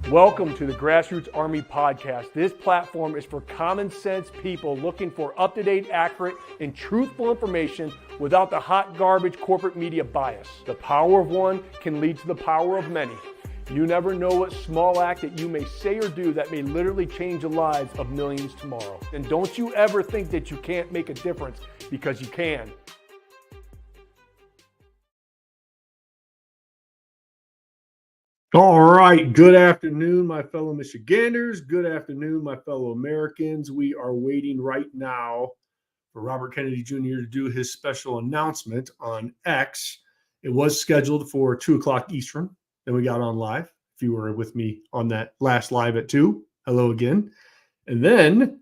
Welcome to the Grassroots Army Podcast. This platform is for common sense people looking for up-to-date, accurate, and truthful information without the hot garbage corporate media bias. The power of one can lead to the power of many. You never know what small act that you may say or do that may literally change the lives of millions tomorrow. And don't you ever think that you can't make a difference, because you can. All right. Good afternoon, my fellow Michiganders. Good afternoon, my fellow Americans. We are waiting right now for Robert Kennedy Jr. to do his special announcement on X. It was scheduled for 2 o'clock Eastern. Then we got on live. If you were with me on that last live at 2, hello again. And then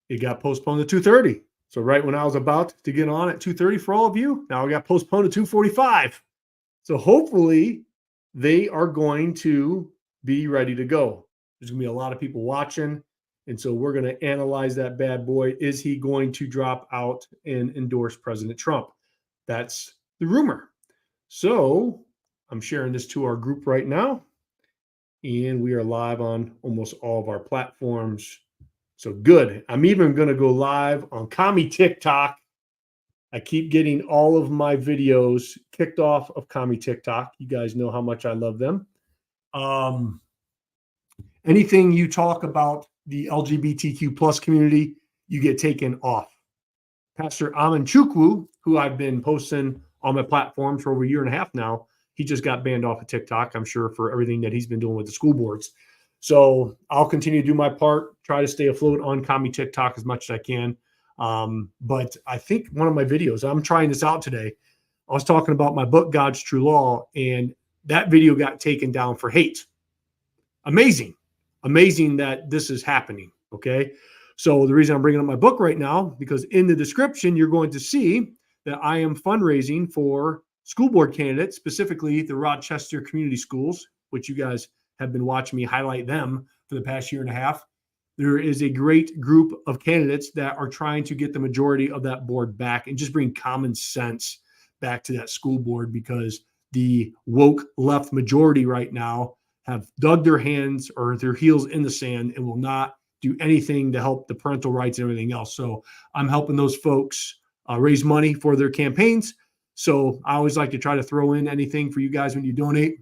it got postponed to 2:30. So right when I was about to get on at 2:30 for all of you, now it got postponed to 2:45. So hopefully they are going to be ready to go. There's going to be a lot of people watching. And so we're going to analyze that bad boy. Is he going to drop out and endorse President Trump? That's the rumor. So I'm sharing this to our group right now. And we are live on almost all of our platforms. So good. I'm even going to go live on Commie TikTok. I keep getting all of my videos kicked off of Commie TikTok. You guys know how much I love them. Anything you talk about the LGBTQ plus community, you get taken off. Pastor Amin Chukwu, who I've been posting on my platforms for over a year and a half now, he just got banned off of TikTok, I'm sure, for everything that he's been doing with the school boards. So I'll continue to do my part, try to stay afloat on Commie TikTok as much as I can. But I think one of my videos, I'm trying this out today. I was talking about my book, God's True Law, and that video got taken down for hate. Amazing that this is happening. Okay. So the reason I'm bringing up my book right now, because in the description, you're going to see that I am fundraising for school board candidates, specifically the Rochester community schools, which you guys have been watching me highlight them for the past year and a half. There is a great group of candidates that are trying to get the majority of that board back and just bring common sense back to that school board, because the woke left majority right now have dug their hands or their heels in the sand and will not do anything to help the parental rights and everything else. So I'm helping those folks raise money for their campaigns. So I always like to try to throw in anything for you guys when you donate.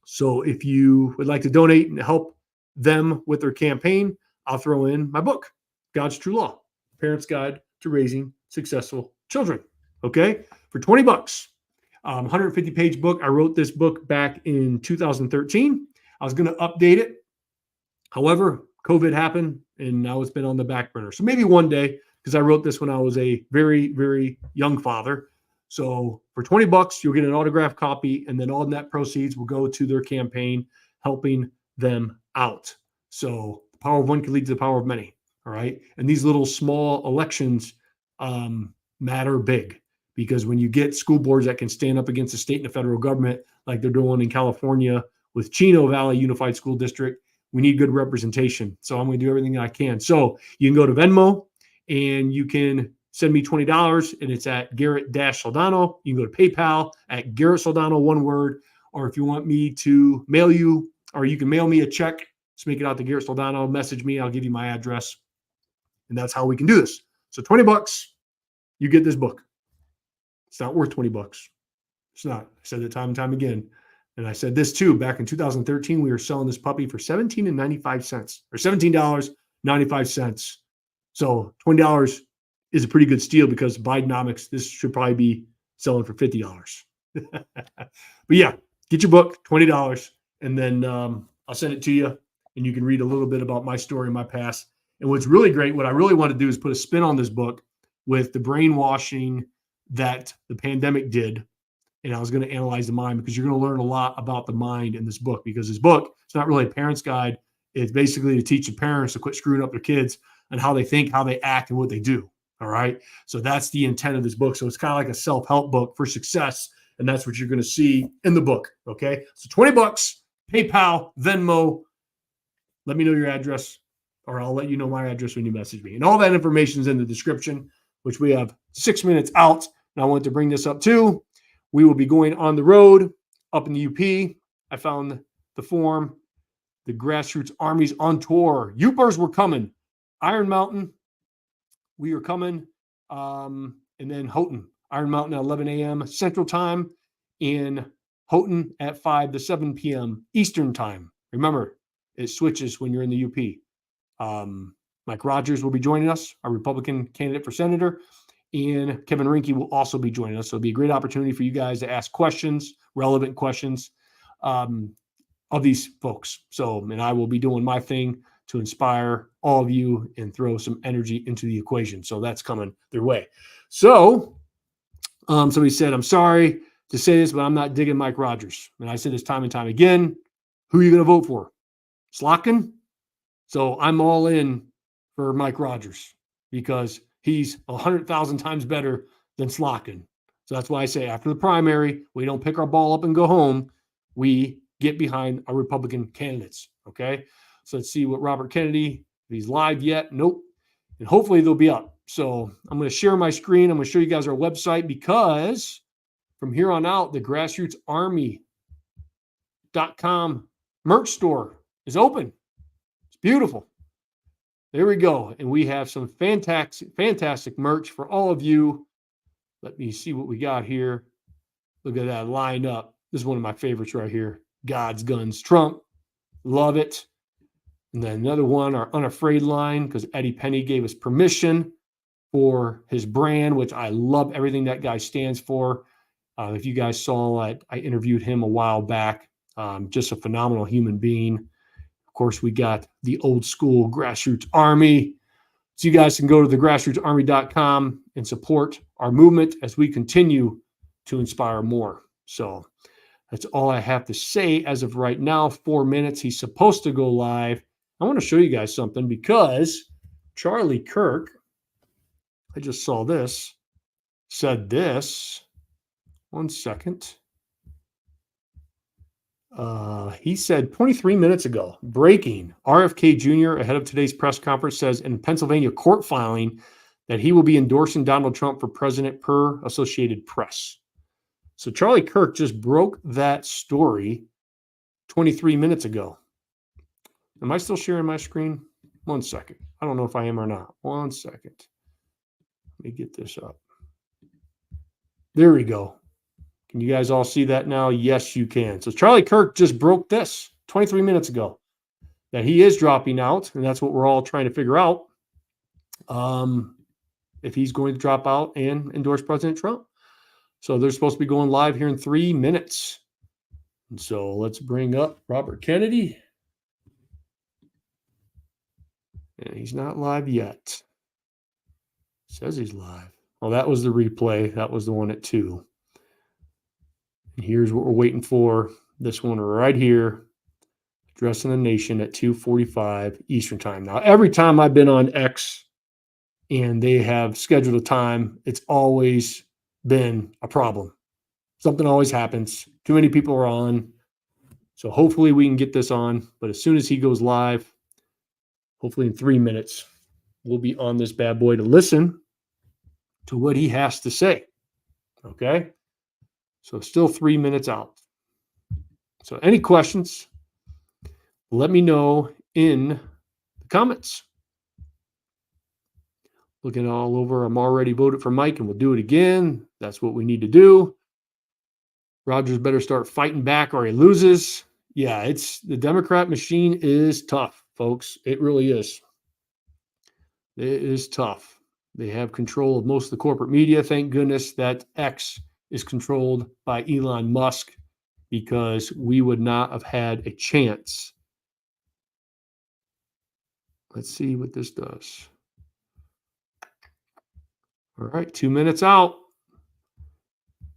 So if you would like to donate and help them with their campaign, I'll throw in my book, God's True Law, Parent's Guide to Raising Successful Children. Okay, for $20, 150-page book. I wrote this book back in 2013. I was going to update it. However, COVID happened, and now it's been on the back burner. So maybe one day, because I wrote this when I was a very, very young father. So for $20, you'll get an autographed copy, and then all net proceeds will go to their campaign, helping them out. So the power of one can lead to the power of many. All right. And these little small elections matter big, because when you get school boards that can stand up against the state and the federal government, like they're doing in California with Chino Valley Unified School District, we need good representation. So I'm going to do everything I can. So you can go to Venmo and you can send me $20, and it's at Garrett-Soldano. You can go to PayPal at Garrett Soldano, one word. Or if you want me to mail you, or you can mail me a check, just make it out to Garrett Soldano, message me, I'll give you my address. And that's how we can do this. So $20, you get this book. It's not worth $20. It's not. I said it time and time again. And I said this too, back in 2013, we were selling this puppy for $17.95 or $17.95. So $20 is a pretty good steal, because Bidenomics, this should probably be selling for $50. But yeah, get your book, $20, and then I'll send it to you, and you can read a little bit about my story and my past. And what's really great, what I really want to do is put a spin on this book with the brainwashing that the pandemic did. And I was going to analyze the mind, because you're going to learn a lot about the mind in this book, because this book, it's not really a parent's guide. It's basically to teach the parents to quit screwing up their kids and how they think, how they act, and what they do. All right. So that's the intent of this book. So it's kind of like a self-help book for success. And that's what you're going to see in the book. Okay. So $20, PayPal, Venmo. Let me know your address, or I'll let you know my address when you message me. And all that information is in the description, which we have 6 minutes out. And I want to bring this up too. We will be going on the road up in the UP. I found the form. The grassroots armies on tour. Youpers were coming. Iron Mountain, we are coming. And then Houghton, Iron Mountain at 11 a.m. Central Time, in Houghton at 5 to 7 p.m. Eastern Time. Remember, it switches when you're in the UP. Mike Rogers will be joining us, our Republican candidate for senator, and Kevin Rinke will also be joining us. So it'll be a great opportunity for you guys to ask questions, relevant questions of these folks. So, and I will be doing my thing to inspire all of you and throw some energy into the equation. So that's coming their way. So somebody said, I'm sorry to say this, but I'm not digging Mike Rogers. And I said this time and time again. Who are you going to vote for? Slotkin? So I'm all in for Mike Rogers because he's 100,000 times better than Slotkin. So that's why I say after the primary, we don't pick our ball up and go home. We get behind our Republican candidates. Okay. So let's see what Robert Kennedy, if he's live yet. Nope. And hopefully they'll be up. So I'm going to share my screen. I'm going to show you guys our website because from here on out, the grassrootsarmy.com merch store is open. It's beautiful. There we go. And we have some fantastic merch for all of you. Let me see what we got here. Look at that line up. This is one of my favorites right here. God's Guns Trump. Love it. And then another one, our Unafraid line, because Eddie Penny gave us permission for his brand, which I love everything that guy stands for. If you guys saw, I interviewed him a while back. Just a phenomenal human being. Of course, we got the old school Grassroots Army. So you guys can go to the grassrootsarmy.com and support our movement as we continue to inspire more. So that's all I have to say as of right now. 4 minutes. He's supposed to go live. I want to show you guys something because Charlie Kirk, I just saw this, said this. 1 second. He said 23 minutes ago, breaking, RFK Jr. ahead of today's press conference says in Pennsylvania court filing that he will be endorsing Donald Trump for president per Associated Press. So Charlie Kirk just broke that story 23 minutes ago. Am I still sharing my screen? 1 second. I don't know if I am or not. 1 second. Let me get this up. There we go. Can you guys all see that now? Yes, you can. So Charlie Kirk just broke this 23 minutes ago, that he is dropping out, and that's what we're all trying to figure out, if he's going to drop out and endorse President Trump. So they're supposed to be going live here in 3 minutes. And so let's bring up Robert Kennedy. And he's not live yet. Says he's live. Well, that was the replay. That was the one at 2. And here's what we're waiting for. This one right here. Addressing the nation at 2:45 Eastern Time. Now, every time I've been on X and they have scheduled a time, it's always been a problem. Something always happens. Too many people are on. So hopefully we can get this on. But as soon as he goes live, hopefully in 3 minutes, we'll be on this bad boy to listen to what he has to say. Okay? So still 3 minutes out. So any questions, let me know in the comments. Looking all over, I'm already voted for Mike, and we'll do it again. That's what we need to do. Rogers better start fighting back or he loses. Yeah, it's the Democrat machine is tough, folks. It really is. It is tough. They have control of most of the corporate media. Thank goodness that X is controlled by Elon Musk, because we would not have had a chance. Let's see what this does. All right, 2 minutes out.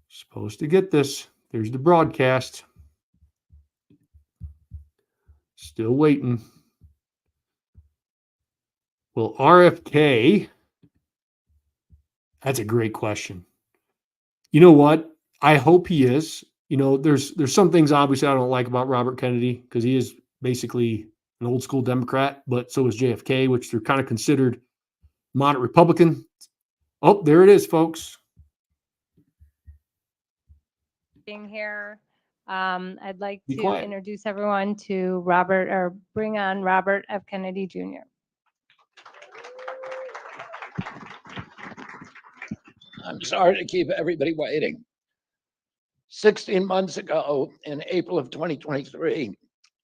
Supposed to get this. There's the broadcast. Still waiting. Will RFK? That's a great question. You know what? I hope he is. You know, there's some things obviously I don't like about Robert Kennedy, because he is basically an old school Democrat, but so is JFK, which they're kind of considered moderate Republican. Oh, there it is, folks. Here I'd like Be to quiet. introduce everyone to Robert, or bring on Robert F. Kennedy Jr. I'm sorry to keep everybody waiting. 16 months ago, in April of 2023,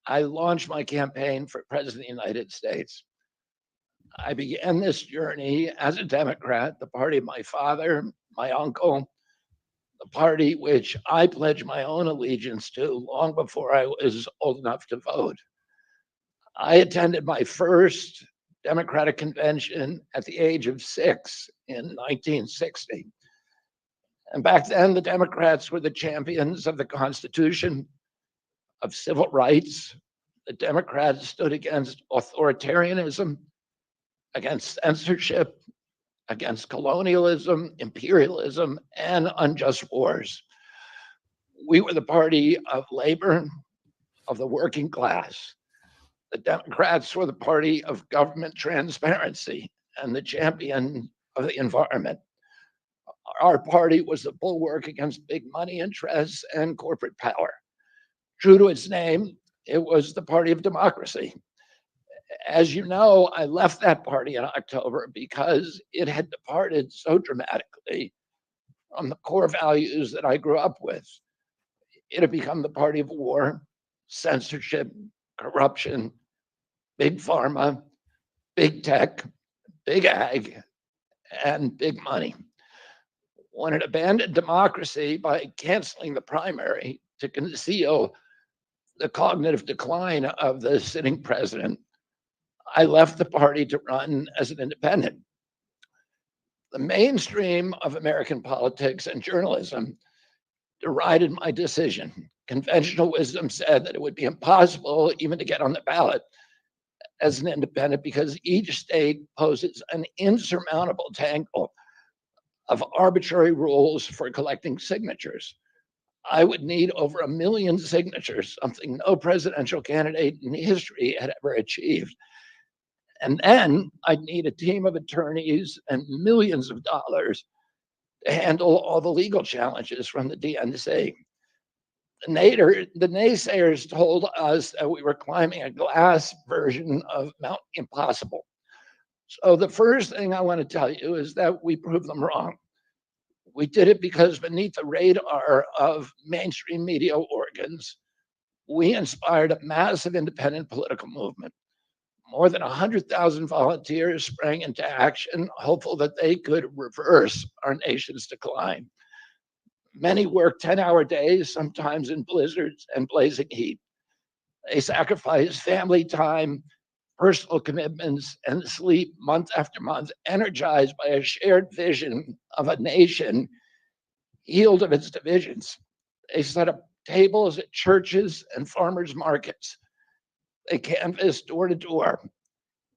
I launched my campaign for President of the United States. I began this journey as a Democrat, the party of my father, my uncle, the party which I pledged my own allegiance to long before I was old enough to vote. I attended my first Democratic convention at the age of 6 in 1960. And back then, the Democrats were the champions of the Constitution, of civil rights. The Democrats stood against authoritarianism, against censorship, against colonialism, imperialism, and unjust wars. We were the party of labor, of the working class. The Democrats were the party of government transparency and the champion of the environment. Our party was the bulwark against big money interests and corporate power. True to its name, it was the party of democracy. As you know, I left that party in October because it had departed so dramatically from the core values that I grew up with. It had become the party of war, censorship, corruption, big pharma, big tech, big ag, and big money. When it abandoned democracy by canceling the primary to conceal the cognitive decline of the sitting president, I left the party to run as an independent. The mainstream of American politics and journalism derided my decision. Conventional wisdom said that it would be impossible even to get on the ballot as an independent because each state poses an insurmountable tangle of arbitrary rules for collecting signatures. I would need over 1 million signatures, something no presidential candidate in history had ever achieved. And then I'd need a team of attorneys and millions of dollars to handle all the legal challenges from the DNC. The naysayers told us that we were climbing a glass version of Mount Impossible. So the first thing I want to tell you is that we proved them wrong. We did it because beneath the radar of mainstream media organs, we inspired a massive independent political movement. More than 100,000 volunteers sprang into action, hopeful that they could reverse our nation's decline. Many worked 10-hour days, sometimes in blizzards and blazing heat. They sacrificed family time, personal commitments, and sleep month after month, energized by a shared vision of a nation healed of its divisions. They set up tables at churches and farmers markets. They canvassed door to door.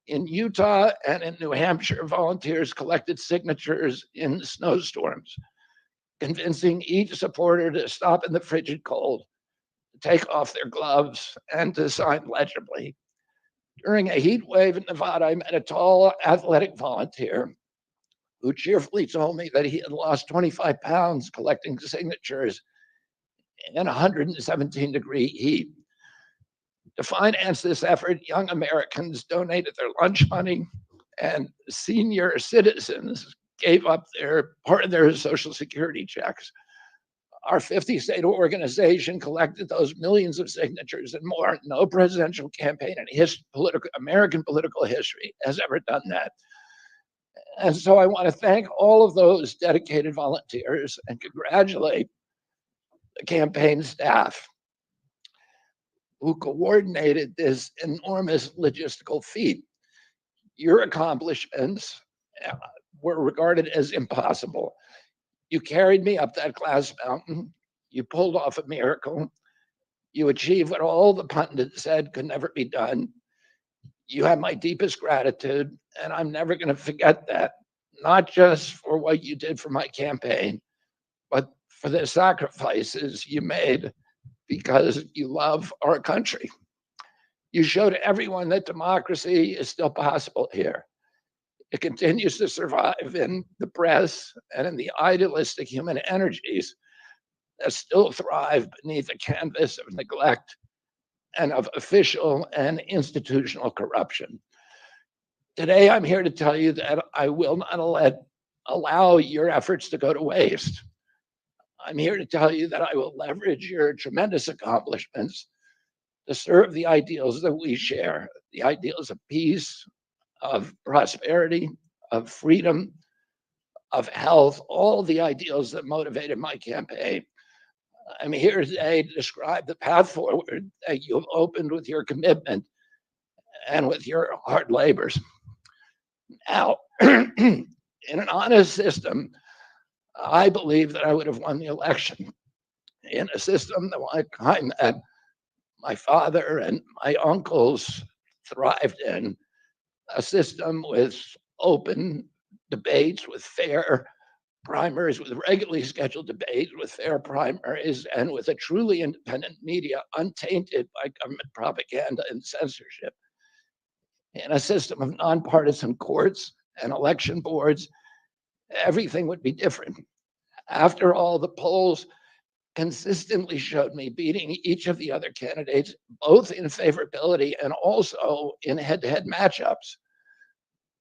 In Utah and in New Hampshire, volunteers collected signatures in snowstorms, convincing each supporter to stop in the frigid cold, to take off their gloves, and to sign legibly. During a heat wave in Nevada, I met a tall, athletic volunteer who cheerfully told me that he had lost 25 pounds collecting signatures in 117-degree heat. To finance this effort, young Americans donated their lunch money, and senior citizens gave up their part of their Social Security checks. Our 50-state organization collected those millions of signatures and more. No presidential campaign in American political history has ever done that. And so I want to thank all of those dedicated volunteers and congratulate the campaign staff who coordinated this enormous logistical feat. Your accomplishments uh, were regarded as impossible. You carried me up that glass mountain. You pulled off a miracle. You achieved what all the pundits said could never be done. You have my deepest gratitude, and I'm never going to forget that, not just for what you did for my campaign, but for the sacrifices you made because you love our country. You showed everyone that democracy is still possible here. It continues to survive in the press and in the idealistic human energies that still thrive beneath a canvas of neglect and of official and institutional corruption. Today, I'm here to tell you that I will not allow your efforts to go to waste. I'm here to tell you that I will leverage your tremendous accomplishments to serve the ideals that we share, the ideals of peace, of prosperity, of freedom, of health, all the ideals that motivated my campaign. I'm here today to describe the path forward that you have opened with your commitment and with your hard labors. Now, in an honest system, I believe that I would have won the election. In a system the like kind that my father and my uncles thrived in, a system with open debates, with fair primaries, with regularly scheduled debates, with fair primaries, and with a truly independent media untainted by government propaganda and censorship. In a system of nonpartisan courts and election boards, everything would be different. After all, the polls consistently showed me beating each of the other candidates, both in favorability and also in head to head matchups.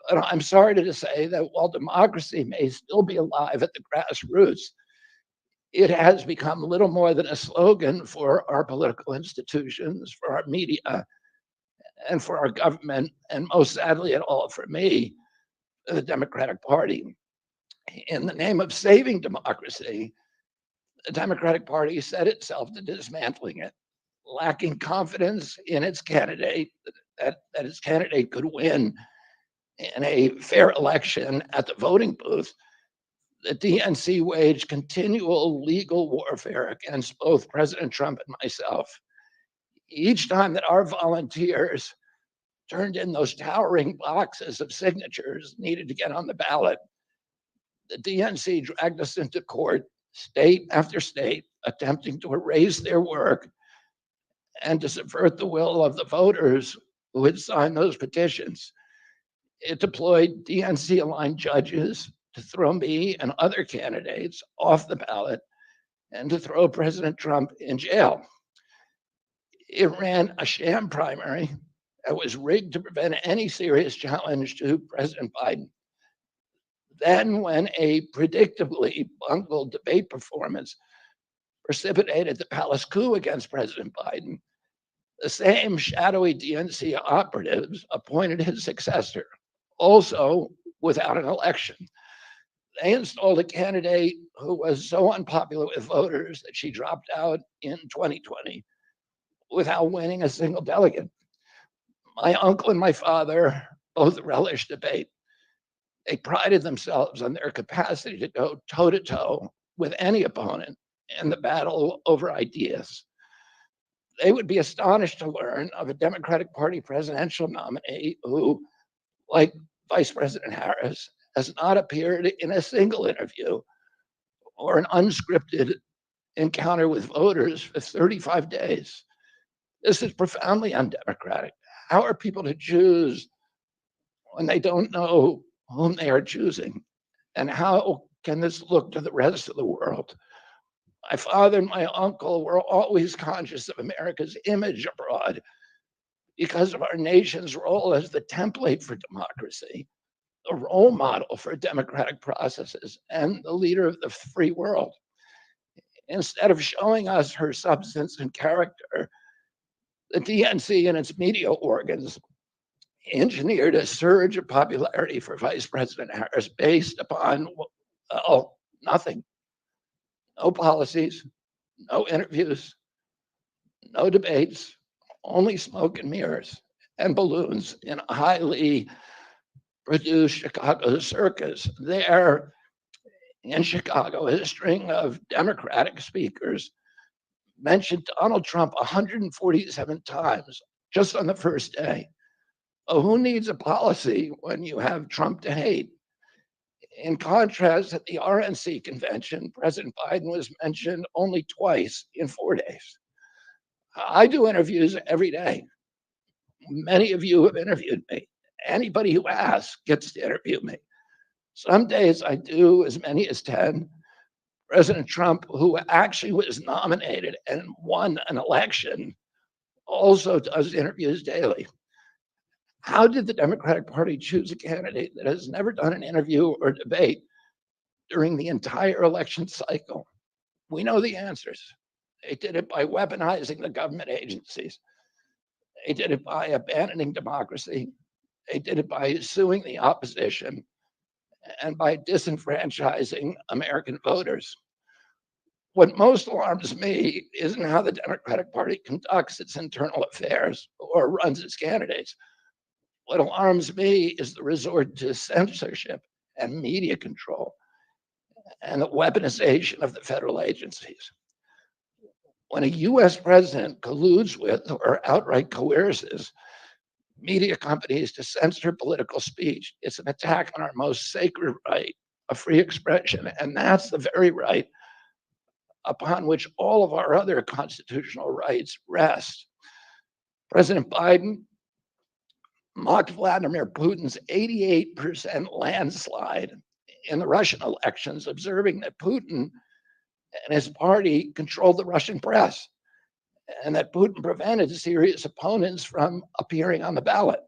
But I'm sorry to say that while democracy may still be alive at the grassroots, it has become little more than a slogan for our political institutions, for our media, and for our government, and most sadly at all for me, the Democratic Party. In the name of saving democracy, the Democratic Party set itself to dismantling it, lacking confidence in its candidate, that its candidate could win in a fair election at the voting booth. The DNC waged continual legal warfare against both President Trump and myself. Each time that our volunteers turned in those towering boxes of signatures needed to get on the ballot, the DNC dragged us into court, state after state, attempting to erase their work and to subvert the will of the voters who had signed those petitions. It deployed DNC aligned judges to throw me and other candidates off the ballot and to throw President Trump in jail. It ran a sham primary that was rigged to prevent any serious challenge to President Biden. Then, when a predictably bungled debate performance precipitated the palace coup against President Biden, the same shadowy DNC operatives appointed his successor, also without an election. They installed a candidate who was so unpopular with voters that she dropped out in 2020 without winning a single delegate. My uncle and my father both relished debate. They prided themselves on their capacity to go toe to toe with any opponent in the battle over ideas. They would be astonished to learn of a Democratic Party presidential nominee who, like Vice President Harris, has not appeared in a single interview or an unscripted encounter with voters for 35 days. This is profoundly undemocratic. How are people to choose when they don't know whom they are choosing? And how can this look to the rest of the world? My father and my uncle were always conscious of America's image abroad because of our nation's role as the template for democracy, a role model for democratic processes, and the leader of the free world. Instead of showing us her substance and character, the DNC and its media organs engineered a surge of popularity for Vice President Harris based upon, well, nothing. No policies, no interviews, no debates, only smoke and mirrors and balloons in a highly produced Chicago circus. There in Chicago, a string of Democratic speakers mentioned Donald Trump 147 times just on the first day. Oh, who needs a policy when you have Trump to hate? In contrast, at the RNC convention, President Biden was mentioned only twice in 4 days. I do interviews every day. Many of you have interviewed me. Anybody who asks gets to interview me. Some days I do as many as 10. President Trump, who actually was nominated and won an election, also does interviews daily. How did the Democratic Party choose a candidate that has never done an interview or debate during the entire election cycle? We know the answers. They did it by weaponizing the government agencies. They did it by abandoning democracy. They did it by suing the opposition and by disenfranchising American voters. What most alarms me isn't how the Democratic Party conducts its internal affairs or runs its candidates. What alarms me is the resort to censorship and media control and the weaponization of the federal agencies. When a US president colludes with or outright coerces media companies to censor political speech, it's an attack on our most sacred right of free expression. And that's the very right upon which all of our other constitutional rights rest. President Biden mocked Vladimir Putin's 88% landslide in the Russian elections, observing that Putin and his party controlled the Russian press and that Putin prevented serious opponents from appearing on the ballot.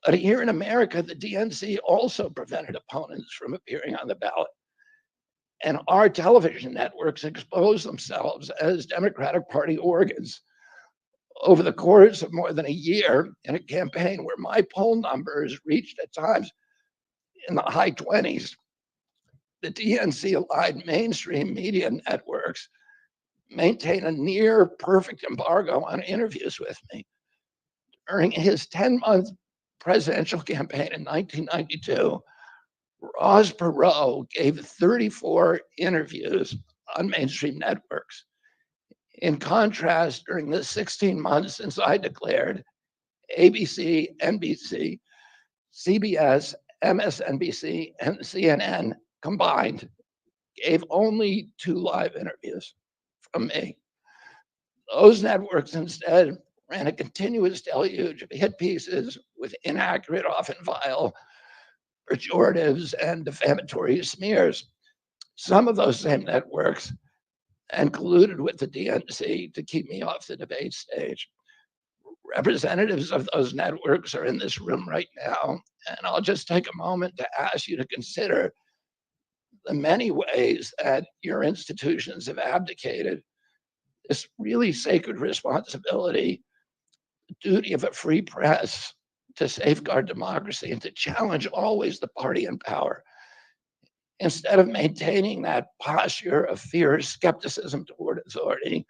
But here in America, the DNC also prevented opponents from appearing on the ballot. And our television networks expose themselves as Democratic Party organs. Over the course of more than a year in a campaign where my poll numbers reached at times in the high 20s, the DNC allied mainstream media networks maintain a near perfect embargo on interviews with me. During his 10-month presidential campaign in 1992, Ross Perot gave 34 interviews on mainstream networks. In contrast, during the 16 months since I declared, ABC, NBC, CBS, MSNBC, and CNN combined gave only 2 live interviews from me. Those networks instead ran a continuous deluge of hit pieces with inaccurate, often vile, pejoratives and defamatory smears. Some of those same networks and colluded with the DNC to keep me off the debate stage. Representatives of those networks are in this room right now, and I'll just take a moment to ask you to consider the many ways that your institutions have abdicated this really sacred responsibility, the duty of a free press to safeguard democracy and to challenge always the party in power. Instead of maintaining that posture of fear, skepticism toward authority,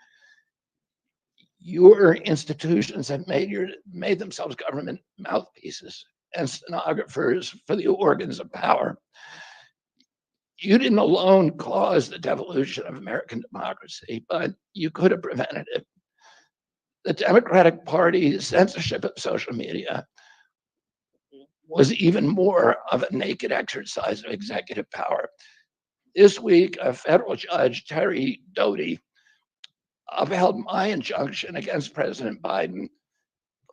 your institutions have made themselves government mouthpieces and stenographers for the organs of power. You didn't alone cause the devolution of American democracy, but you could have prevented it. The Democratic Party's censorship of social media was even more of a naked exercise of executive power. This week, a federal judge, Terry Doty, upheld my injunction against President Biden,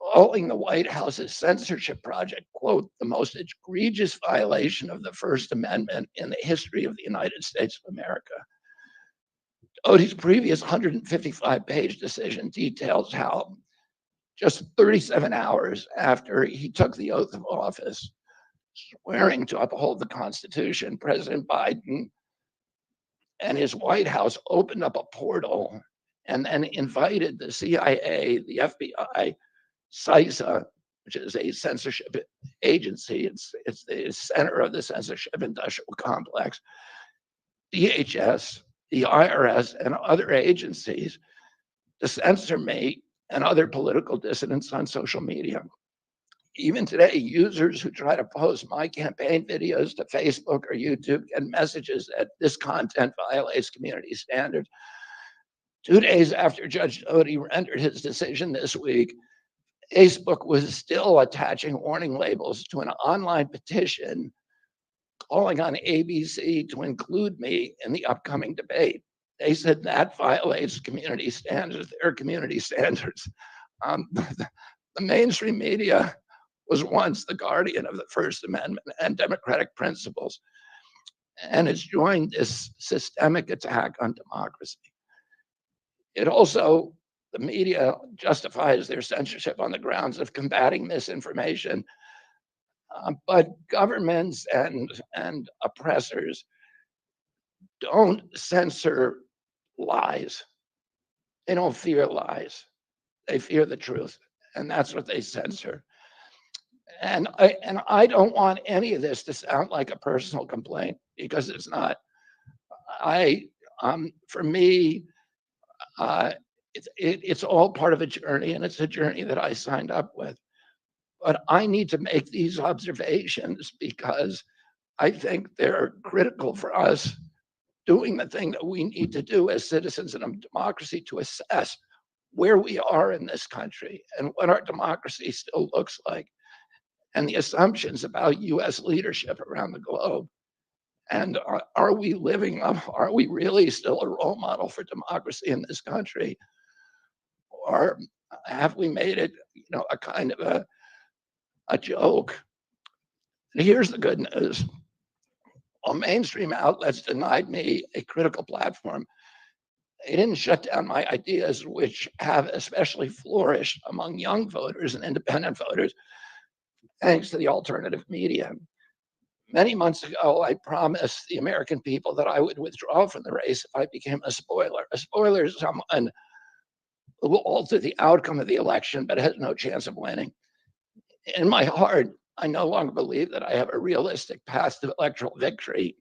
calling the White House's censorship project, quote, the most egregious violation of the First Amendment in the history of the United States of America. Doty's previous 155-page decision details how just 37 hours after he took the oath of office, swearing to uphold the Constitution, President Biden and his White House opened up a portal and then invited the CIA, the FBI, CISA, which is a censorship agency, it's the center of the censorship industrial complex, DHS, the IRS, and other agencies to censor me and other political dissidents on social media. Even today, users who try to post my campaign videos to Facebook or YouTube get messages that this content violates community standards. 2 days after Judge Doty rendered his decision this week, Facebook was still attaching warning labels to an online petition calling on ABC to include me in the upcoming debate. They said that violates community standards, their community standards. The mainstream media was once the guardian of the First Amendment and democratic principles. and it's joined this systemic attack on democracy. It also, the media justifies their censorship on the grounds of combating misinformation, but governments and oppressors don't censor lies. They don't fear lies. They fear the truth, and that's what they censor. And I don't want any of this to sound like a personal complaint, because it's not. I For me, uh, it's all part of a journey, and it's a journey that I signed up with. But I need to make these observations because I think they're critical for us doing the thing that we need to do as citizens in a democracy to assess where we are in this country and what our democracy still looks like, and the assumptions about US leadership around the globe. And are we living up? Are we really still a role model for democracy in this country? Or have we made it, a kind of a joke? And here's the good news. While mainstream outlets denied me a critical platform, they didn't shut down my ideas, which have especially flourished among young voters and independent voters, thanks to the alternative media. Many months ago, I promised the American people that I would withdraw from the race if I became a spoiler. A spoiler is someone who will alter the outcome of the election but has no chance of winning. In my heart, I no longer believe that I have a realistic path to electoral victory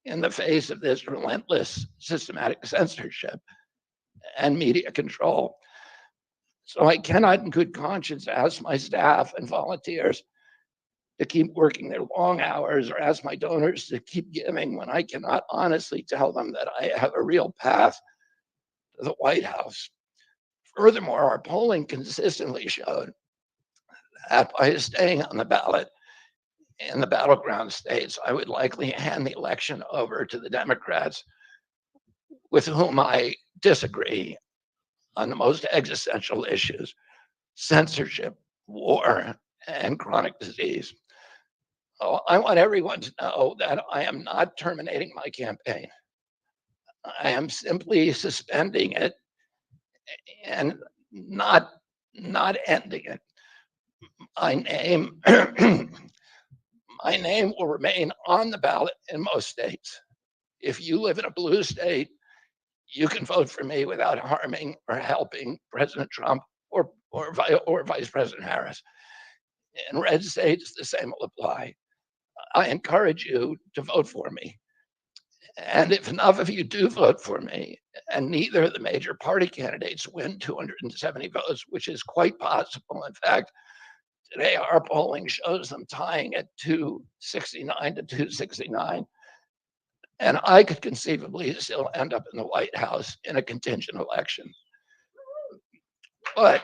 in the face of this relentless systematic censorship and media control. So I cannot, in good conscience, ask my staff and volunteers to keep working their long hours or ask my donors to keep giving when I cannot honestly tell them that I have a real path to the White House. Furthermore, our polling consistently showed that by staying on the ballot in the battleground states, I would likely hand the election over to the Democrats, with whom I disagree on the most existential issues: censorship, war, and chronic disease. Oh, I want everyone to know that I am not terminating my campaign. I am simply suspending it and not ending it. My name my name will remain on the ballot in most states. If you live in a blue state, you can vote for me without harming or helping President Trump or Vice President Harris. In red states, the same will apply. I encourage you to vote for me. And if enough of you do vote for me, and neither of the major party candidates win 270 votes, which is quite possible. In fact, today our polling shows them tying at 269 to 269. And I could conceivably still end up in the White House in a contingent election. But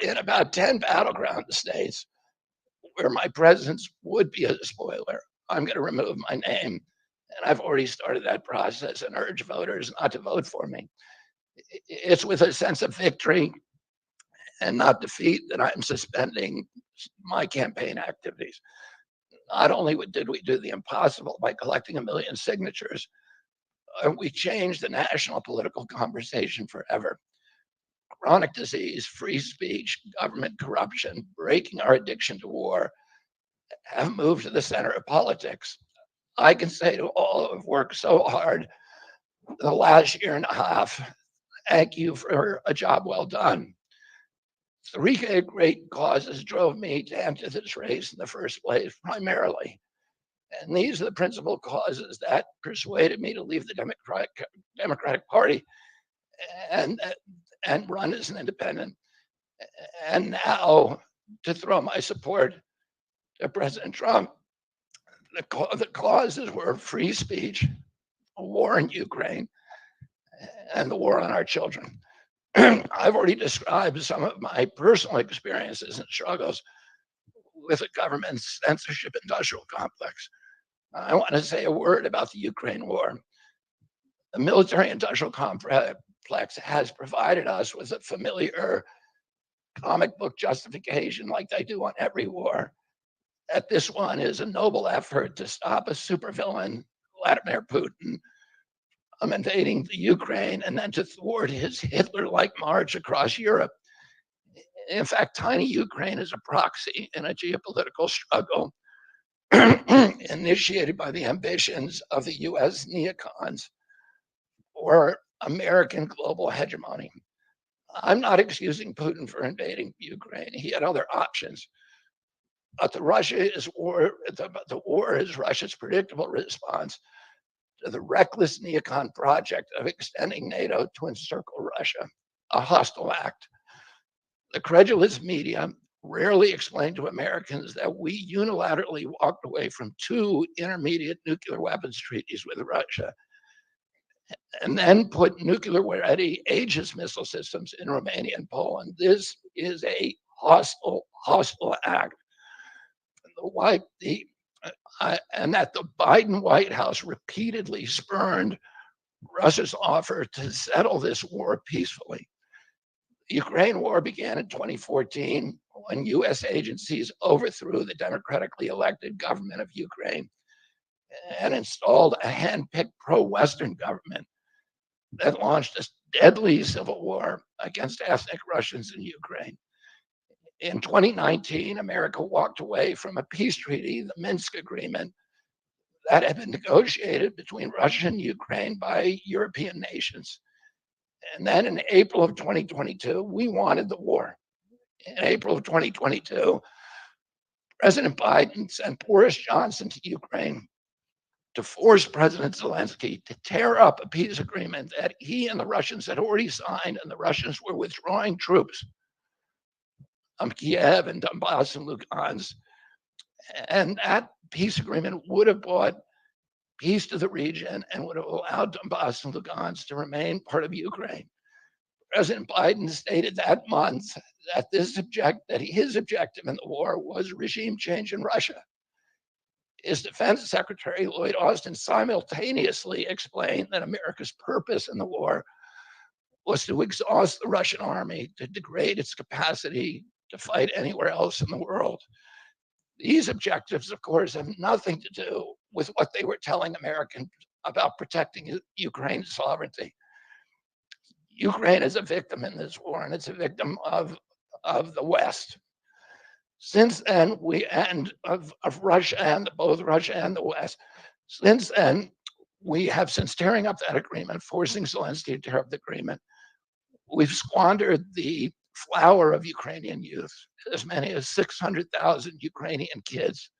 in about 10 battleground states where my presence would be a spoiler, I'm going to remove my name. And I've already started that process and urge voters not to vote for me. It's with a sense of victory and not defeat that I'm suspending my campaign activities. Not only did we do the impossible by collecting 1 million signatures, we changed the national political conversation forever. Chronic disease, free speech, government corruption, breaking our addiction to war have moved to the center of politics. I can say to all who have worked so hard the last year and a half, thank you for a job well done. 3 great causes drove me to enter this race in the first place, primarily. And these are the principal causes that persuaded me to leave the Democratic Party and, and run as an independent. And now to throw my support to President Trump. The causes were free speech, a war in Ukraine, and the war on our children. I've already described some of my personal experiences and struggles with the government's censorship industrial complex. I want to say a word about the Ukraine war. The military industrial complex has provided us with a familiar comic book justification, like they do on every war. that this one is a noble effort to stop a supervillain, Vladimir Putin, invading the Ukraine and then to thwart his Hitler-like march across Europe. In fact, tiny Ukraine is a proxy in a geopolitical struggle initiated by the ambitions of the US neocons or American global hegemony. I'm not excusing Putin for invading Ukraine. He had other options. But the war is Russia's predictable response to the reckless neocon project of extending NATO to encircle Russia, a hostile act. The credulous media rarely explain to Americans that we unilaterally walked away from 2 intermediate nuclear weapons treaties with Russia and then put nuclear-ready Aegis missile systems in Romania and Poland. This is a hostile act. And that the Biden White House repeatedly spurned Russia's offer to settle this war peacefully. The Ukraine war began in 2014 when US agencies overthrew the democratically elected government of Ukraine and installed a hand-picked pro-Western government that launched a deadly civil war against ethnic Russians in Ukraine. In 2019, America walked away from a peace treaty, the Minsk Agreement, that had been negotiated between Russia and Ukraine by European nations. And then in April of 2022, we wanted the war. In April of 2022, President Biden sent Boris Johnson to Ukraine to force President Zelensky to tear up a peace agreement that he and the Russians had already signed, and the Russians were withdrawing troops from Kiev and Donbass and Lugansk. And that peace agreement would have brought peace to the region and would have allowed Donbass and Lugansk to remain part of Ukraine. President Biden stated that month that his objective in the war was regime change in Russia. His Defense Secretary, Lloyd Austin, simultaneously explained that America's purpose in the war was to exhaust the Russian army, to degrade its capacity to fight anywhere else in the world. These objectives, of course, have nothing to do with what they were telling Americans about protecting Ukraine's sovereignty. Ukraine is a victim in this war, and it's a victim of the West. Since then, of Russia and both Russia and the West. Since then, we have, since tearing up that agreement, forcing Zelensky to tear up the agreement, we've squandered the flower of Ukrainian youth, as many as 600,000 Ukrainian kids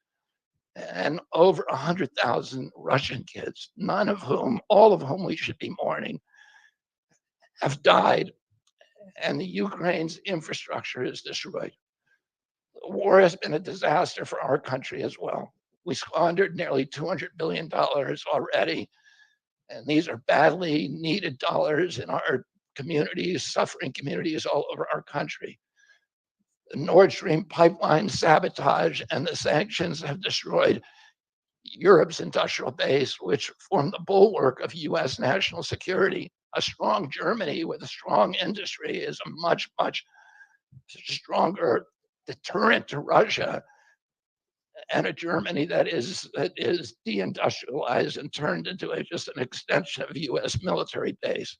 and over 100,000 Russian kids, all of whom we should be mourning, have died, and the Ukraine's infrastructure is destroyed. The war has been a disaster for our country as well. We squandered nearly $200 billion already, and these are badly needed dollars in our communities, suffering communities all over our country. The Nord Stream pipeline sabotage and the sanctions have destroyed Europe's industrial base, which formed the bulwark of US national security. A strong Germany with a strong industry is a much stronger deterrent to Russia, and a Germany that is deindustrialized and turned into just an extension of US military base.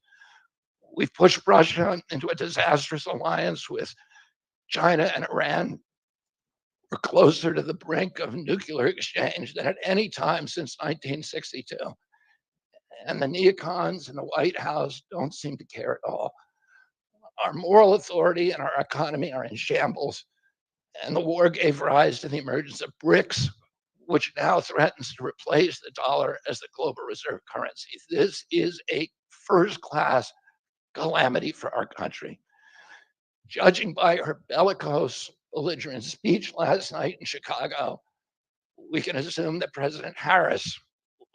We've pushed Russia into a disastrous alliance with China and Iran. We're closer to the brink of nuclear exchange than at any time since 1962. And the neocons in the White House don't seem to care at all. Our moral authority and our economy are in shambles. And the war gave rise to the emergence of BRICS, which now threatens to replace the dollar as the global reserve currency. This is a first-class calamity for our country. Judging by her bellicose, belligerent speech last night in Chicago, we can assume that President Harris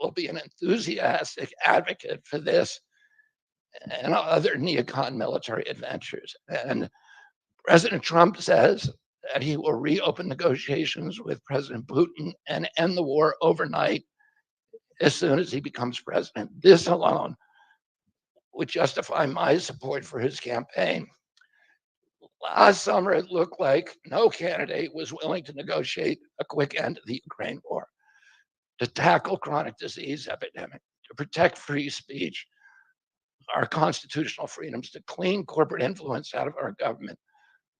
will be an enthusiastic advocate for this and other neocon military adventures. And President Trump says that he will reopen negotiations with President Putin and end the war overnight as soon as he becomes president. This alone would justify my support for his campaign. Last summer, it looked like no candidate was willing to negotiate a quick end to the Ukraine war, to tackle chronic disease epidemic, to protect free speech, our constitutional freedoms, to clean corporate influence out of our government,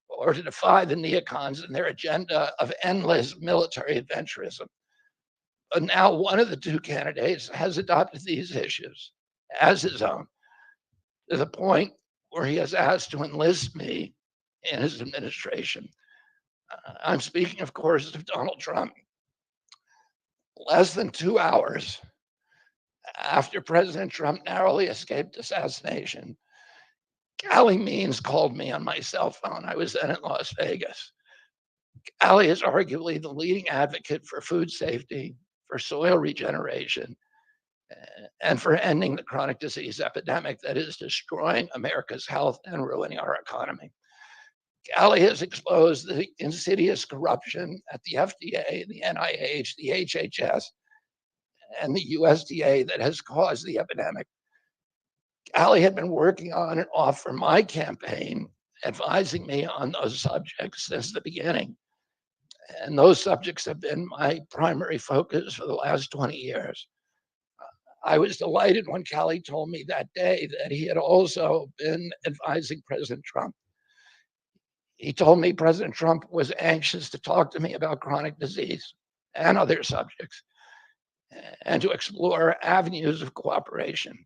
or to defy the neocons and their agenda of endless military adventurism. But now one of the two candidates has adopted these issues as his own, to the point where he has asked to enlist me in his administration. I'm speaking, of course, of Donald Trump. Less than 2 hours after President Trump narrowly escaped assassination, Callie Means called me on my cell phone. I was then in Las Vegas. Callie is arguably the leading advocate for food safety, for soil regeneration, and for ending the chronic disease epidemic that is destroying America's health and ruining our economy. Callie has exposed the insidious corruption at the FDA, the NIH, the HHS, and the USDA that has caused the epidemic. Callie had been working on and off for my campaign, advising me on those subjects since the beginning. And those subjects have been my primary focus for the last 20 years. I was delighted when Callie told me that day that he had also been advising President Trump. He told me President Trump was anxious to talk to me about chronic disease and other subjects and to explore avenues of cooperation.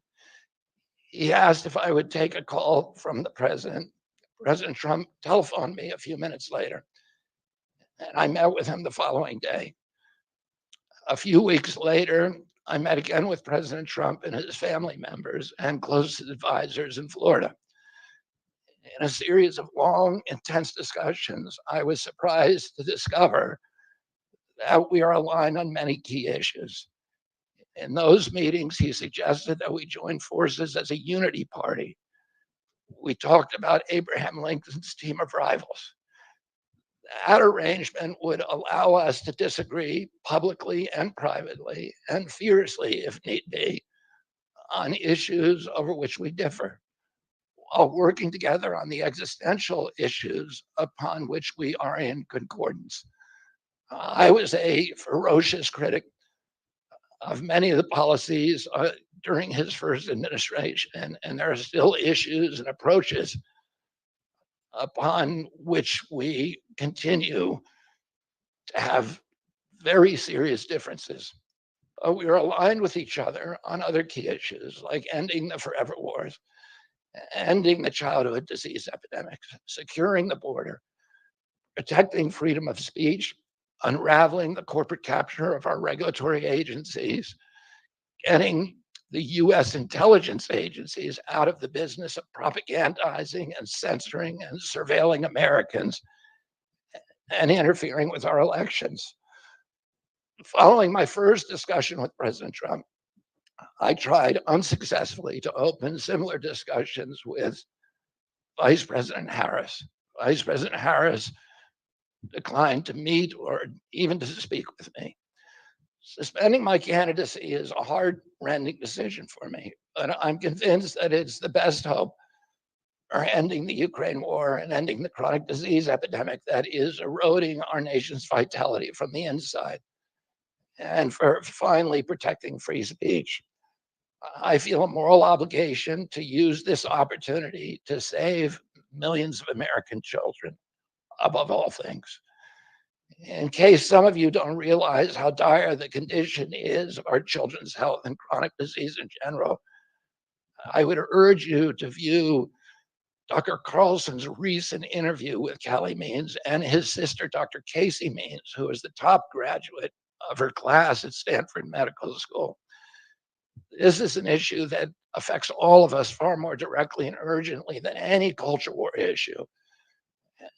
He asked if I would take a call from the president. President Trump telephoned me a few minutes later, and I met with him the following day. A few weeks later, I met again with President Trump and his family members and closest advisors in Florida. In a series of long, intense discussions, I was surprised to discover that we are aligned on many key issues. In those meetings, he suggested that we join forces as a unity party. We talked about Abraham Lincoln's team of rivals. That arrangement would allow us to disagree publicly and privately, and fiercely, if need be, on issues over which we differ, while working together on the existential issues upon which we are in concordance. I was a ferocious critic of many of the policies during his first administration, and there are still issues and approaches upon which we continue to have very serious differences. We are aligned with each other on other key issues like ending the forever wars, ending the childhood disease epidemics, securing the border, protecting freedom of speech, unraveling the corporate capture of our regulatory agencies, getting the US intelligence agencies out of the business of propagandizing and censoring and surveilling Americans and interfering with our elections. Following my first discussion with President Trump, I tried unsuccessfully to open similar discussions with Vice President Harris. Vice President Harris declined to meet or even to speak with me. Suspending my candidacy is a heart-rending decision for me, but I'm convinced that it's the best hope for ending the Ukraine war and ending the chronic disease epidemic that is eroding our nation's vitality from the inside, and for finally protecting free speech. I feel a moral obligation to use this opportunity to save millions of American children above all things. In case some of you don't realize how dire the condition is of our children's health and chronic disease in general, I would urge you to view Dr. Carlson's recent interview with Callie Means and his sister, Dr. Casey Means, who is the top graduate of her class at Stanford Medical School. This is an issue that affects all of us far more directly and urgently than any culture war issue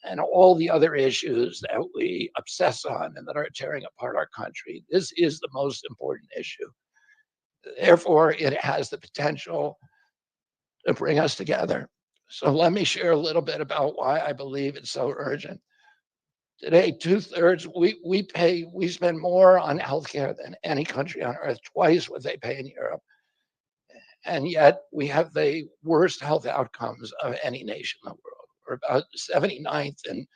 and all the other issues that we obsess on and that are tearing apart our country. This is the most important issue. Therefore, it has the potential to bring us together. So let me share a little bit about why I believe it's so urgent. Today, 2/3, we spend more on healthcare than any country on earth, twice what they pay in Europe. And yet we have the worst health outcomes of any nation in the world. We're about 79th in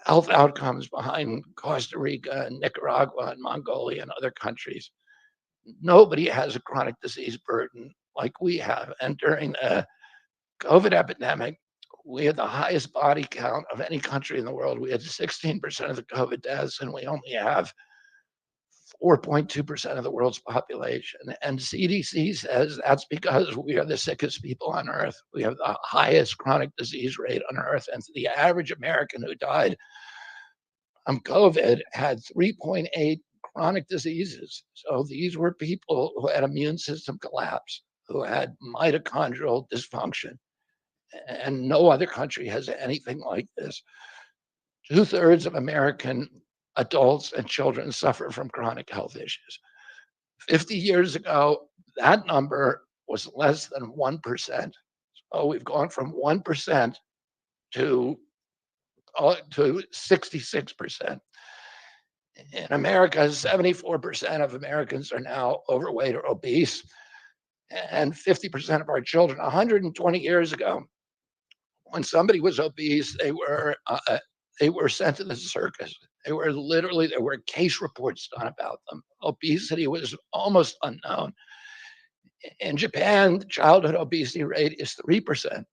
health outcomes behind Costa Rica and Nicaragua and Mongolia and other countries. Nobody has a chronic disease burden like we have. And during the COVID epidemic, we had the highest body count of any country in the world. We had 16% of the COVID deaths, and we only have 4.2% of the world's population. And CDC says that's because we are the sickest people on earth. We have the highest chronic disease rate on earth. And the average American who died from COVID had 3.8 chronic diseases. So these were people who had immune system collapse, who had mitochondrial dysfunction. And no other country has anything like this. 2/3 of American adults and children suffer from chronic health issues. 50 years ago, that number was less than 1%. So we've gone from 1% to 66%. In America, 74% of Americans are now overweight or obese, and 50% of our children. 120 years ago, when somebody was obese, they were sent to the circus. There were case reports done about them. Obesity was almost unknown. In Japan, the childhood obesity rate is 3%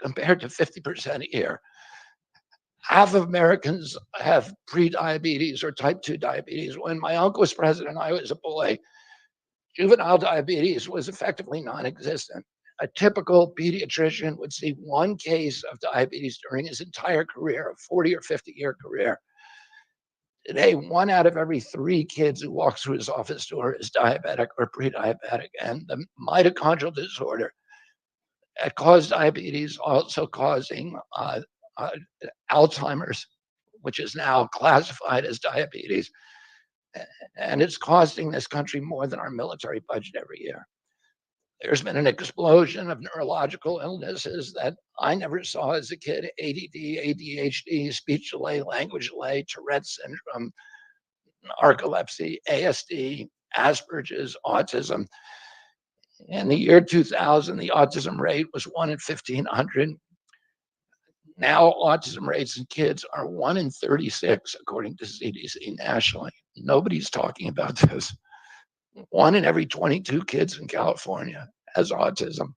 compared to 50% here. Half of Americans have prediabetes or type 2 diabetes. When my uncle was president, I was a boy. Juvenile diabetes was effectively non-existent. A typical pediatrician would see one case of diabetes during his entire career, a 40 or 50-year career. Today, 1 out of every 3 kids who walks through his office door is diabetic or pre-diabetic. And the mitochondrial disorder that caused diabetes, also causing Alzheimer's, which is now classified as diabetes. And it's costing this country more than our military budget every year. There's been an explosion of neurological illnesses that I never saw as a kid: ADD, ADHD, speech delay, language delay, Tourette's syndrome, narcolepsy, ASD, Asperger's, autism. In the year 2000, the autism rate was 1 in 1,500. Now, autism rates in kids are 1 in 36, according to CDC nationally. Nobody's talking about this. 1 in every 22 kids in California has autism.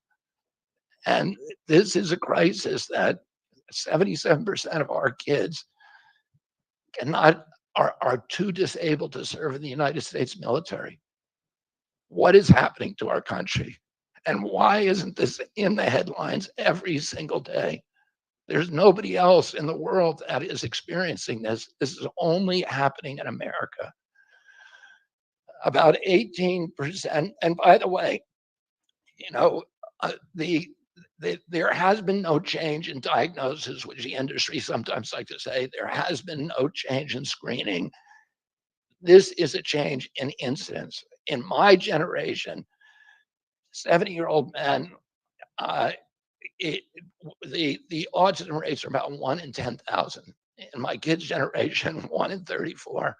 And this is a crisis that 77% of our kids are too disabled to serve in the United States military. What is happening to our country? And why isn't this in the headlines every single day? There's nobody else in the world that is experiencing this. This is only happening in America. About 18%. And by the way, you know, there has been no change in diagnosis, which the industry sometimes like to say. There has been no change in screening. This is a change in incidence. In my generation, 70-year-old men, the autism rates are about 1 in 10,000. In my kids' generation, 1 in 34.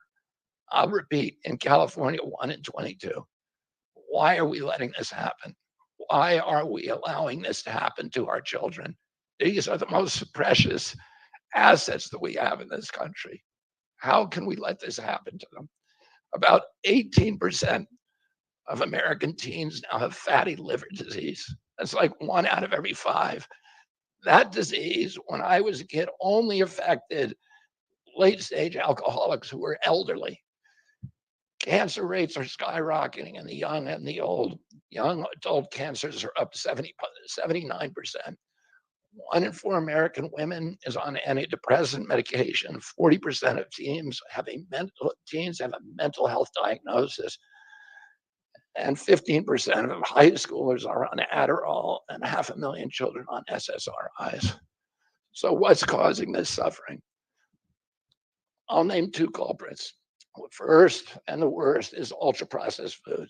I'll repeat, in California, 1 in 22. Why are we letting this happen? Why are we allowing this to happen to our children? These are the most precious assets that we have in this country. How can we let this happen to them? About 18% of American teens now have fatty liver disease. That's like 1 out of every 5. That disease, when I was a kid, only affected late-stage alcoholics who were elderly. Cancer rates are skyrocketing in the young and the old. Young adult cancers are up 79%. 1 in 4 American women is on antidepressant medication. 40% of teens have a mental health diagnosis. And 15% of high schoolers are on Adderall, and 500,000 children on SSRIs. So what's causing this suffering? I'll name 2 culprits. First and the worst is ultra-processed food.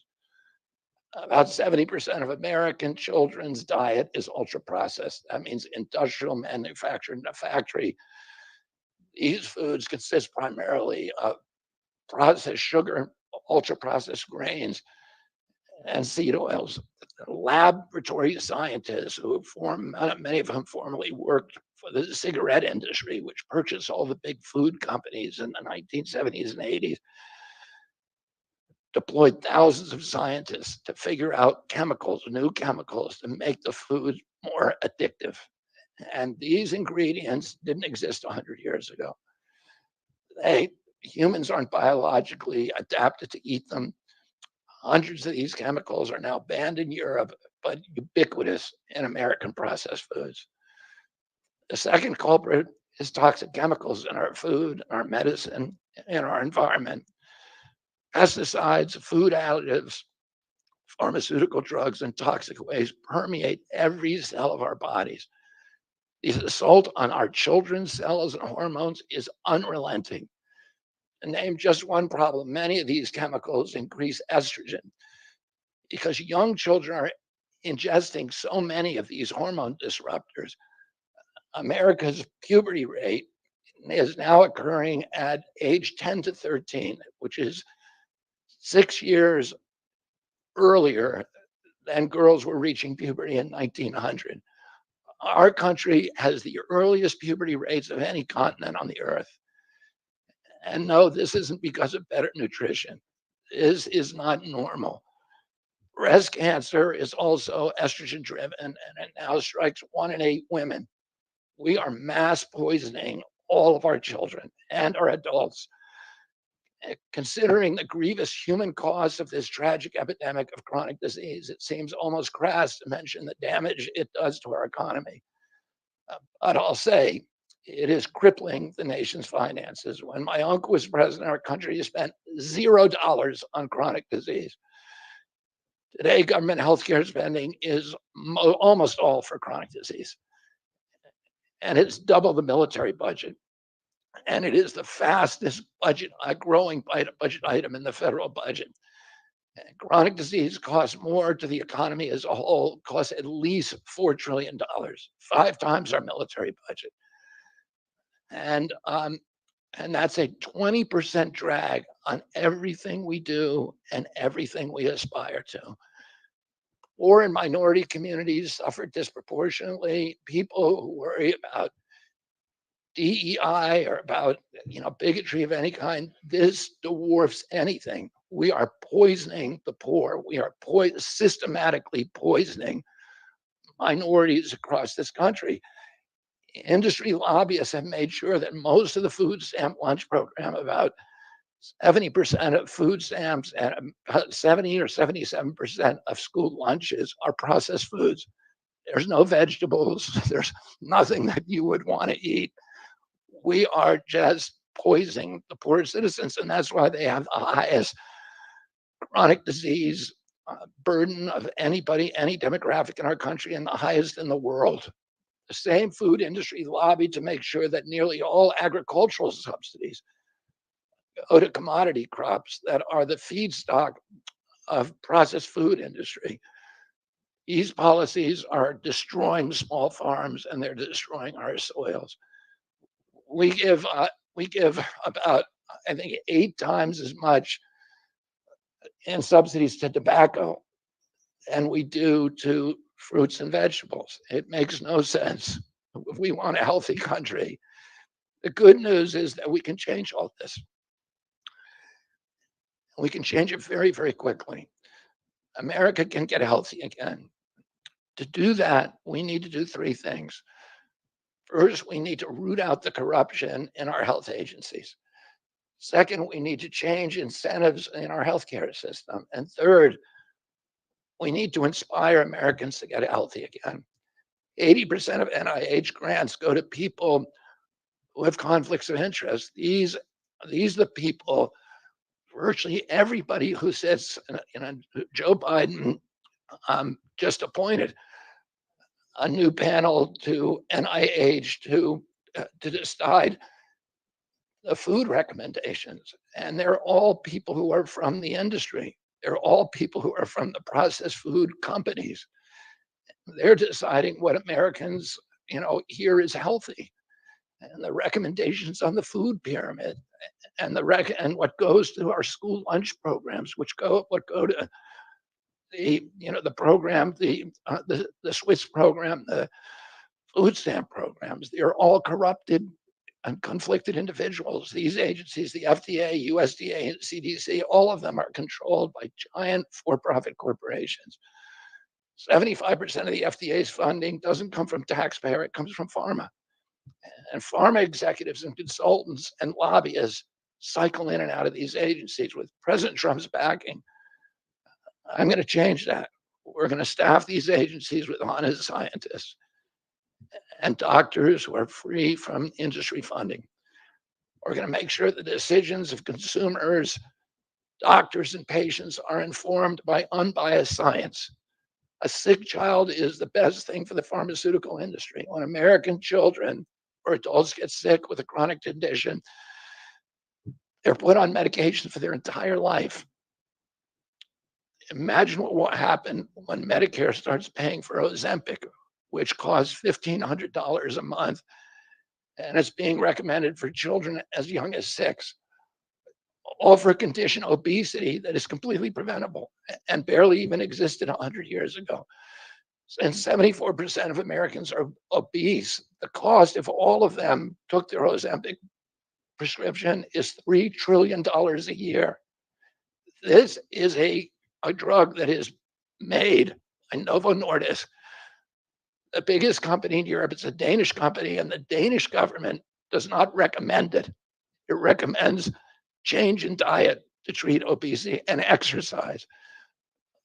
About 70% of American children's diet is ultra-processed. That means industrial manufactured in a factory. These foods consist primarily of processed sugar, ultra-processed grains, and seed oils. Laboratory scientists who many of whom formerly worked for the cigarette industry, which purchased all the big food companies in the 1970s and 80s, deployed thousands of scientists to figure out chemicals, new chemicals to make the food more addictive. And these ingredients didn't exist 100 years ago. Humans aren't biologically adapted to eat them. Hundreds of these chemicals are now banned in Europe, but ubiquitous in American processed foods. The second culprit is toxic chemicals in our food, our medicine, and our environment. Pesticides, food additives, pharmaceutical drugs, and toxic waste permeate every cell of our bodies. The assault on our children's cells and hormones is unrelenting. To name just one problem, many of these chemicals increase estrogen because young children are ingesting so many of these hormone disruptors. America's puberty rate is now occurring at age 10 to 13, which is 6 years earlier than girls were reaching puberty in 1900. Our country has the earliest puberty rates of any continent on the earth. And no, this isn't because of better nutrition. This is not normal. Breast cancer is also estrogen driven, and it now strikes 1 in 8 women. We are mass poisoning all of our children and our adults. Considering the grievous human cost of this tragic epidemic of chronic disease, it seems almost crass to mention the damage it does to our economy. But I'll say it is crippling the nation's finances. When my uncle was president, our country spent $0 on chronic disease. Today, government healthcare spending is almost all for chronic disease, and it's double the military budget. And it is the fastest growing budget item in the federal budget. And chronic disease costs more to the economy as a whole, costs at least $4 trillion, 5 times our military budget. And that's a 20% drag on everything we do and everything we aspire to. Poor and minority communities suffer disproportionately. People who worry about DEI or about bigotry of any kind, this dwarfs anything. We are poisoning the poor. We are systematically poisoning minorities across this country. Industry lobbyists have made sure that most of the food stamp lunch program, about 70% of food stamps and about 70 or 77% of school lunches are processed foods. There's no vegetables. There's nothing that you would want to eat. We are just poisoning the poor citizens, and that's why they have the highest chronic disease burden of anybody, any demographic in our country, and the highest in the world. The same food industry lobbied to make sure that nearly all agricultural subsidies go to commodity crops that are the feedstock of processed food industry. These policies are destroying small farms and they're destroying our soils. We give about, I think, 8 times as much in subsidies to tobacco than we do to fruits and vegetables. It makes no sense. If we want a healthy country, the good news is that we can change all this. We can change it very, very quickly. America can get healthy again. To do that, we need to do 3 things. First, we need to root out the corruption in our health agencies. Second, we need to change incentives in our healthcare system. And third, we need to inspire Americans to get healthy again. 80% of NIH grants go to people who have conflicts of interest. These are the people, virtually everybody who sits, Joe Biden just appointed a new panel to NIH to decide the food recommendations. And they're all people who are from the industry. They're all people who are from the processed food companies. They're deciding what Americans, here is healthy. And the recommendations on the food pyramid and what goes to our school lunch programs, what go to the program, the Swiss program, the food stamp programs, they're all corrupted and conflicted individuals. These agencies, the FDA, USDA, and CDC, all of them are controlled by giant for-profit corporations. 75% of the FDA's funding doesn't come from taxpayer, it comes from pharma. And pharma executives and consultants and lobbyists cycle in and out of these agencies with President Trump's backing. I'm going to change that. We're going to staff these agencies with honest scientists and doctors who are free from industry funding. We're going to make sure the decisions of consumers, doctors, and patients are informed by unbiased science. A sick child is the best thing for the pharmaceutical industry. When American children or adults get sick with a chronic condition, they're put on medication for their entire life. Imagine what will happen when Medicare starts paying for Ozempic, which costs $1,500 a month, and it's being recommended for children as young as 6, all for a condition, obesity, that is completely preventable and barely even existed 100 years ago. And 74% of Americans are obese. The cost, if all of them took their Ozempic prescription, is $3 trillion a year. This is a drug that is made by Novo Nordisk, the biggest company in Europe. It's a Danish company, and the Danish government does not recommend it. It recommends change in diet to treat obesity and exercise.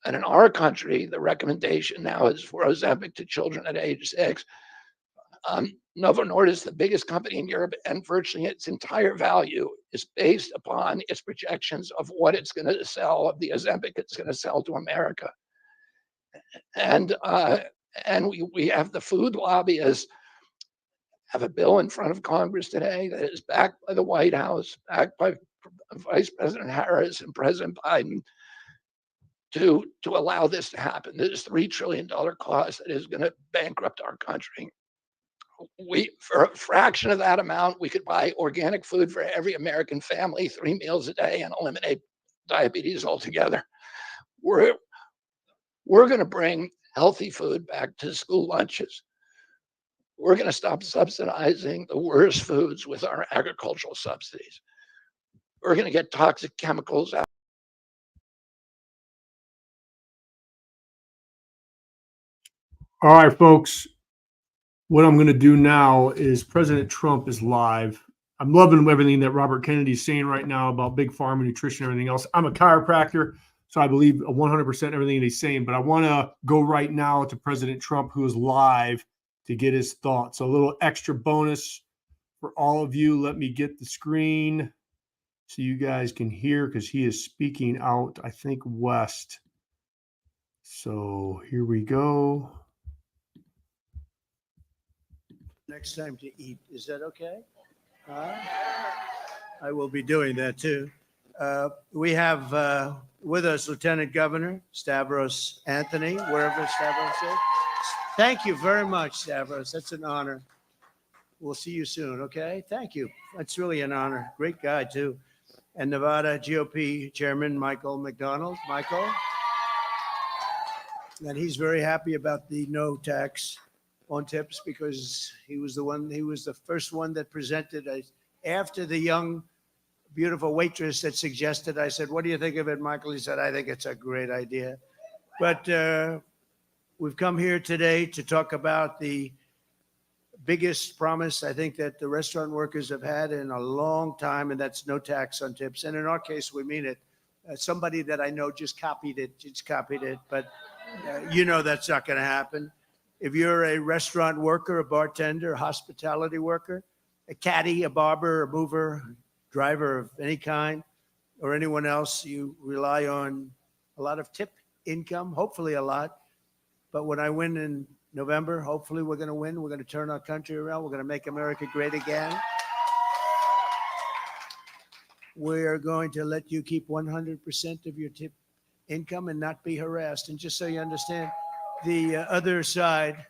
And in our country, the recommendation now is for Ozempic to children at age 6. Novo Nordisk, the biggest company in Europe, and virtually its entire value is based upon its projections of what it's going to sell, of the Ozempic it's going to sell to America. And we have the food lobbyists have a bill in front of Congress today that is backed by the White House, backed by Vice President Harris and President Biden, to allow this to happen. This $3 trillion cost that is going to bankrupt our country. For a fraction of that amount, we could buy organic food for every American family, 3 meals a day, and eliminate diabetes altogether. We're going to bring healthy food back to school lunches. We're going to stop subsidizing the worst foods with our agricultural subsidies. We're going to get toxic chemicals out. All right, folks. What I'm going to do now is President Trump is live. I'm loving everything that Robert Kennedy is saying right now about big pharma, nutrition, and everything else. I'm a chiropractor, so I believe 100% everything that he's saying. But I want to go right now to President Trump, who is live, to get his thoughts. So a little extra bonus for all of you. Let me get the screen so you guys can hear, because he is speaking out, I think, west. So here we go. Next time to eat. Is that okay? I will be doing that too. We have with us Lieutenant Governor Stavros Anthony, wherever Stavros is. Thank you very much, Stavros. That's an honor. We'll see you soon, okay? Thank you. That's really an honor. Great guy too. And Nevada GOP Chairman Michael McDonald. Michael. And he's very happy about the no tax on tips, because he was the first one that presented after the young, beautiful waitress that suggested. I said, what do you think of it, Michael? He said, I think it's a great idea. But we've come here today to talk about the biggest promise I think that the restaurant workers have had in a long time, and that's no tax on tips. And in our case, we mean it. Somebody that I know just copied it, but that's not going to happen. If you're a restaurant worker, a bartender, a hospitality worker, a caddy, a barber, a mover, driver of any kind, or anyone else, you rely on a lot of tip income, hopefully a lot. But when I win in November, hopefully we're going to win. We're going to turn our country around. We're going to make America great again. We're going to let you keep 100% of your tip income and not be harassed. And just so you understand, the other side,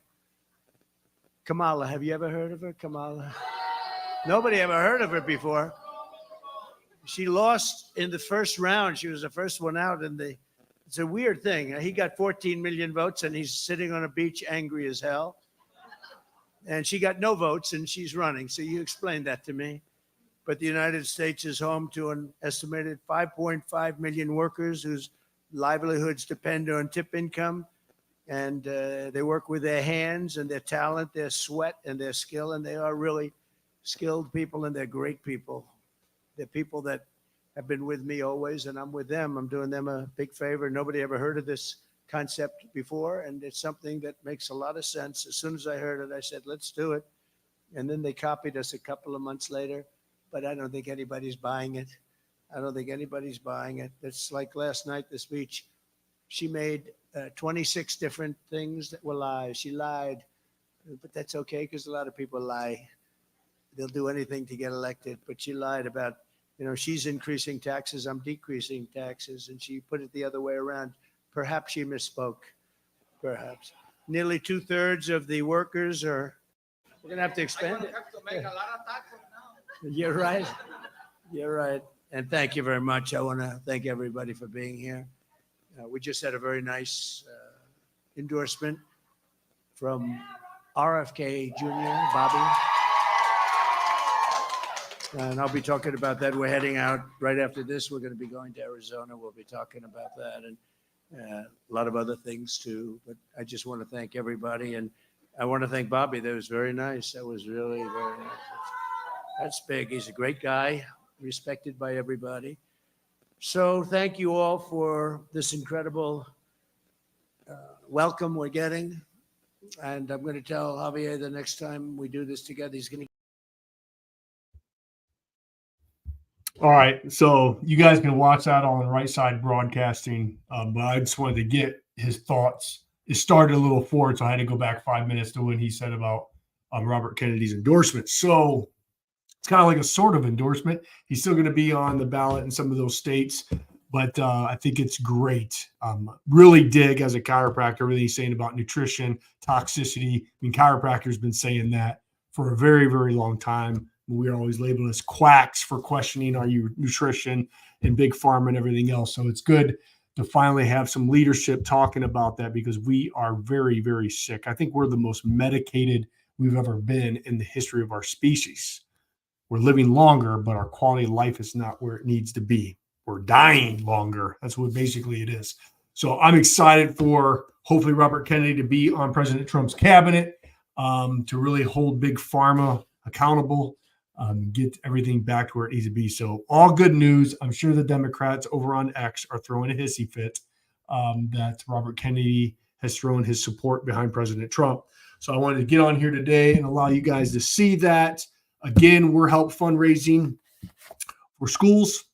Kamala, have you ever heard of her? Kamala? Nobody ever heard of her before. She lost in the first round. She was the first one out in the It's a weird thing. He got 14 million votes and he's sitting on a beach angry as hell. And she got no votes and she's running. So you explained that to me. But the United States is home to an estimated 5.5 million workers whose livelihoods depend on tip income. And they work with their hands and their talent, their sweat and their skill. And they are really skilled people and they're great people. They're people that have been with me always and I'm with them. I'm doing them a big favor. Nobody ever heard of this concept before. And it's something that makes a lot of sense. As soon as I heard it, I said, let's do it. And then they copied us a couple of months later. But I don't think anybody's buying it. I don't think anybody's buying it. It's like last night, the speech, she made 26 different things that were lies. She lied, but that's okay because a lot of people lie. They'll do anything to get elected, but she lied about, she's increasing taxes, I'm decreasing taxes, and she put it the other way around. Perhaps she misspoke, perhaps. Nearly 2/3 of the workers are, we're going to have to expand it. You're right. You're right. And thank you very much. I want to thank everybody for being here. We just had a very nice endorsement from RFK Jr., Bobby. And I'll be talking about that. We're heading out right after this. We're going to be going to Arizona. We'll be talking about that and a lot of other things too. But I just want to thank everybody. And I want to thank Bobby. That was very nice. That was really very nice. That's big. He's a great guy, respected by everybody. So thank you all for this incredible welcome we're getting. And I'm going to tell Javier the next time we do this together, he's going to. All right. So you guys can watch that on the Right Side Broadcasting. But I just wanted to get his thoughts. It started a little forward, so I had to go back 5 minutes to when he said about Robert Kennedy's endorsement. So it's kind of like a sort of endorsement. He's still going to be on the ballot in some of those states, but I think it's great. Really dig as a chiropractor everything he's saying about nutrition, toxicity. I mean, chiropractor's been saying that for a very, very long time. We are always labeled as quacks for questioning our nutrition and big pharma and everything else. So it's good to finally have some leadership talking about that because we are very, very sick. I think we're the most medicated we've ever been in the history of our species. We're living longer, but our quality of life is not where it needs to be. We're dying longer. That's what basically it is. So I'm excited for hopefully Robert Kennedy to be on President Trump's cabinet, to really hold big pharma accountable, get everything back to where it needs to be. So all good news. I'm sure the Democrats over on X are throwing a hissy fit that Robert Kennedy has thrown his support behind President Trump. So I wanted to get on here today and allow you guys to see that. Again, we're help fundraising for schools,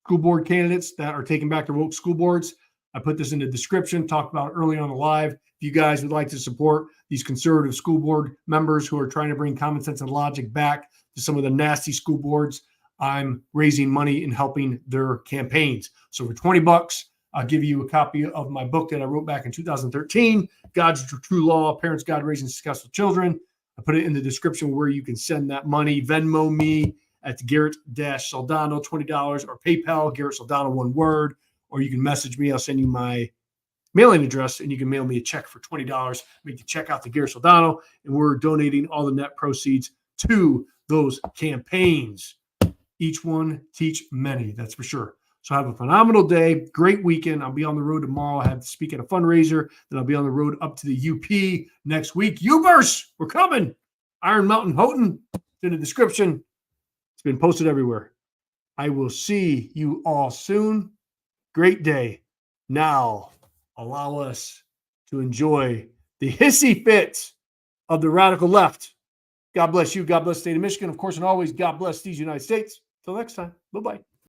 school board candidates that are taking back their woke school boards. I put this in the description, talked about it early on the live. If you guys would like to support these conservative school board members who are trying to bring common sense and logic back to some of the nasty school boards, I'm raising money and helping their campaigns. So for $20, I'll give you a copy of my book that I wrote back in 2013, God's True Law, Parents Guide Raising Successful Children. I put it in the description where you can send that money. Venmo me at Garrett-Soldano, $20, or PayPal, Garrett Soldano, one word, or you can message me. I'll send you my mailing address and you can mail me a check for $20. Make the check out to Garrett Soldano, and we're donating all the net proceeds to those campaigns. Each one teach many, that's for sure. So have a phenomenal day, great weekend. I'll be on the road tomorrow. I have to speak at a fundraiser. Then I'll be on the road up to the UP next week. Ubers, we're coming. Iron Mountain Houghton, it's in the description. It's been posted everywhere. I will see you all soon. Great day. Now, allow us to enjoy the hissy fit of the radical left. God bless you. God bless the state of Michigan. Of course, and always, God bless these United States. Till next time. Bye-bye.